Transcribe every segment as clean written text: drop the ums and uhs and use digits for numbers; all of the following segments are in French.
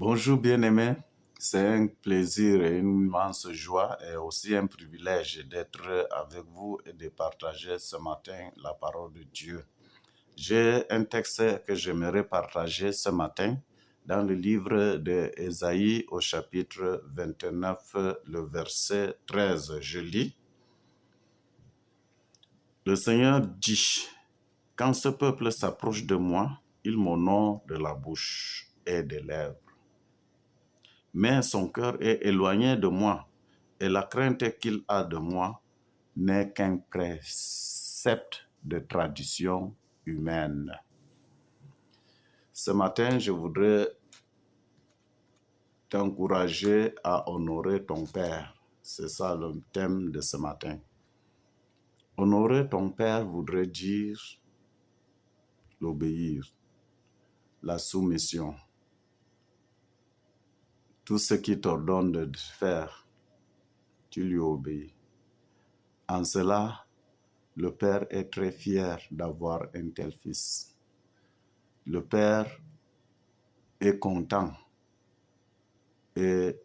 Bonjour bien-aimés, c'est un plaisir et une immense joie et aussi un privilège d'être avec vous et de partager ce matin la parole de Dieu. J'ai un texte que j'aimerais partager ce matin dans le livre d'Ésaïe au chapitre 29, le verset 13. Je lis. Le Seigneur dit, « Quand ce peuple s'approche de moi, il m'honore de la bouche et des lèvres. Mais son cœur est éloigné de moi, et la crainte qu'il a de moi n'est qu'un précepte de tradition humaine. » Ce matin, je voudrais t'encourager à honorer ton Père. C'est ça le thème de ce matin. Honorer ton Père voudrait dire l'obéir, la soumission. Tout ce qu'il t'ordonne de faire, tu lui obéis. En cela, le Père est très fier d'avoir un tel fils. Le Père est content et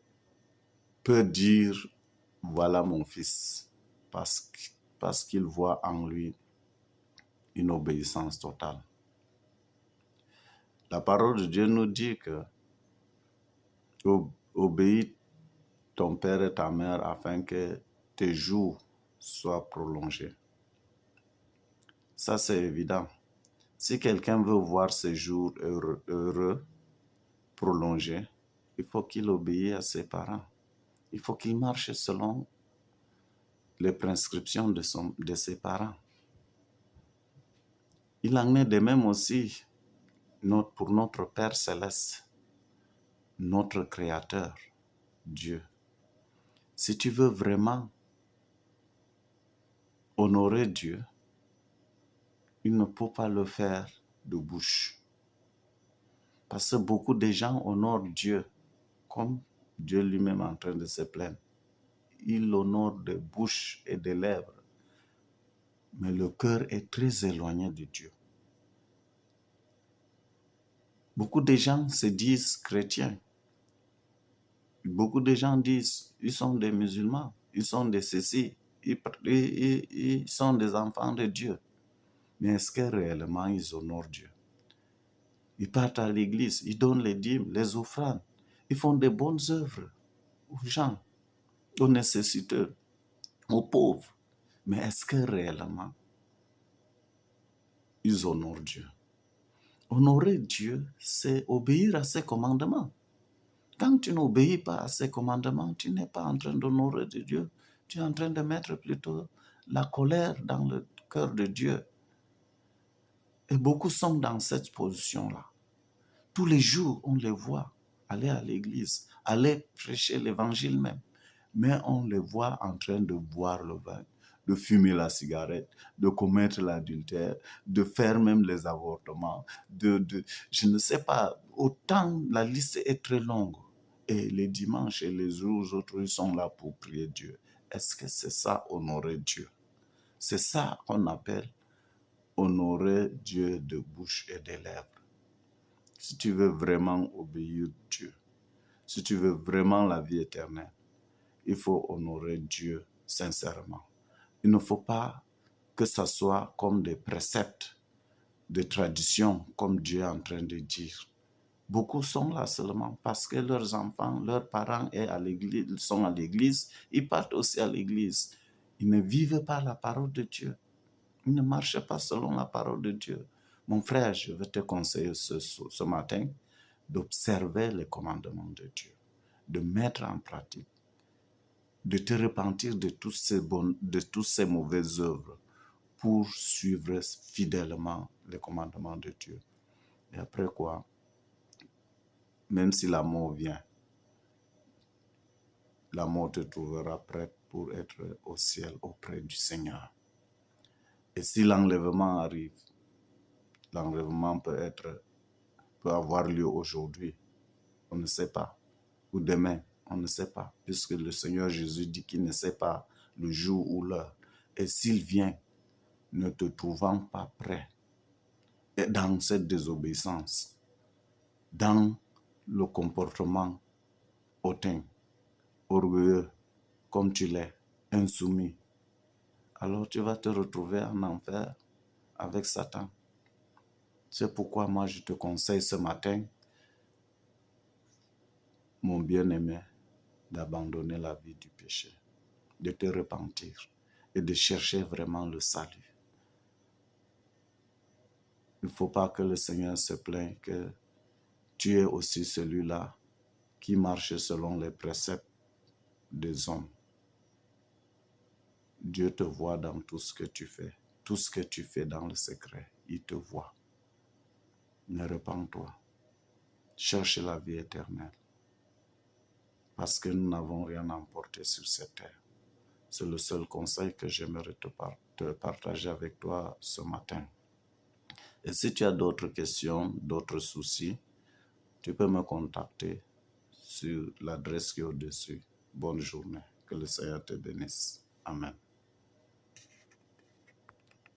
peut dire, voilà mon fils, parce qu'il voit en lui une obéissance totale. La parole de Dieu nous dit que obéis ton père et ta mère afin que tes jours soient prolongés. Ça, c'est évident. Si quelqu'un veut voir ses jours heureux prolongés, il faut qu'il obéisse à ses parents. Il faut qu'il marche selon les prescriptions de ses parents. Il en est de même aussi pour notre Père céleste, notre Créateur, Dieu. Si tu veux vraiment honorer Dieu, il ne peut pas le faire de bouche. Parce que beaucoup de gens honorent Dieu, comme Dieu lui-même est en train de se plaindre. Il honore de bouche et de lèvres, mais le cœur est très éloigné de Dieu. Beaucoup de gens se disent chrétiens. Beaucoup de gens disent ils sont des musulmans, ils sont des ceci, ils sont des enfants de Dieu. Mais est-ce que réellement ils honorent Dieu? Ils partent à l'église, ils donnent les dîmes, les offrandes, ils font de bonnes œuvres aux gens, aux nécessiteux, aux pauvres. Mais est-ce que réellement ils honorent Dieu? Honorer Dieu, c'est obéir à ses commandements. Quand tu n'obéis pas à ses commandements, tu n'es pas en train d'honorer Dieu. Tu es en train de mettre plutôt la colère dans le cœur de Dieu. Et beaucoup sont dans cette position-là. Tous les jours, on les voit aller à l'église, aller prêcher l'évangile même. Mais on les voit en train de boire le vin, de fumer la cigarette, de commettre l'adultère, de faire même les avortements, je ne sais pas, autant la liste est très longue. Et les dimanches et les jours autres, ils sont là pour prier Dieu. Est-ce que c'est ça, honorer Dieu? C'est ça qu'on appelle honorer Dieu de bouche et de lèvres. Si tu veux vraiment obéir Dieu, si tu veux vraiment la vie éternelle, il faut honorer Dieu sincèrement. Il ne faut pas que ça soit comme des préceptes, des traditions, comme Dieu est en train de dire. Beaucoup sont là seulement parce que leurs enfants, leurs parents sont à l'église, ils partent aussi à l'église. Ils ne vivent pas la parole de Dieu. Ils ne marchent pas selon la parole de Dieu. Mon frère, je vais te conseiller ce matin d'observer les commandements de Dieu, de mettre en pratique, de te repentir de toutes ces mauvaises œuvres pour suivre fidèlement les commandements de Dieu. Et après quoi, même si la mort vient, la mort te trouvera prête pour être au ciel auprès du Seigneur. Et si l'enlèvement arrive, l'enlèvement peut avoir lieu aujourd'hui, on ne sait pas, ou demain, on ne sait pas, puisque le Seigneur Jésus dit qu'il ne sait pas le jour ou l'heure. Et s'il vient, ne te trouvant pas prêt, et dans cette désobéissance, dans le comportement hautain, orgueilleux, comme tu l'es, insoumis, alors tu vas te retrouver en enfer avec Satan. C'est pourquoi moi je te conseille ce matin, mon bien-aimé, d'abandonner la vie du péché, de te repentir et de chercher vraiment le salut. Il ne faut pas que le Seigneur se plaigne que tu es aussi celui-là qui marche selon les préceptes des hommes. Dieu te voit dans tout ce que tu fais. Tout ce que tu fais dans le secret, il te voit. Ne repens-toi. Cherche la vie éternelle. Parce que nous n'avons rien à emporter sur cette terre. C'est le seul conseil que j'aimerais te partager avec toi ce matin. Et si tu as d'autres questions, d'autres soucis, tu peux me contacter sur l'adresse qui est au-dessus. Bonne journée. Que le Seigneur te bénisse. Amen.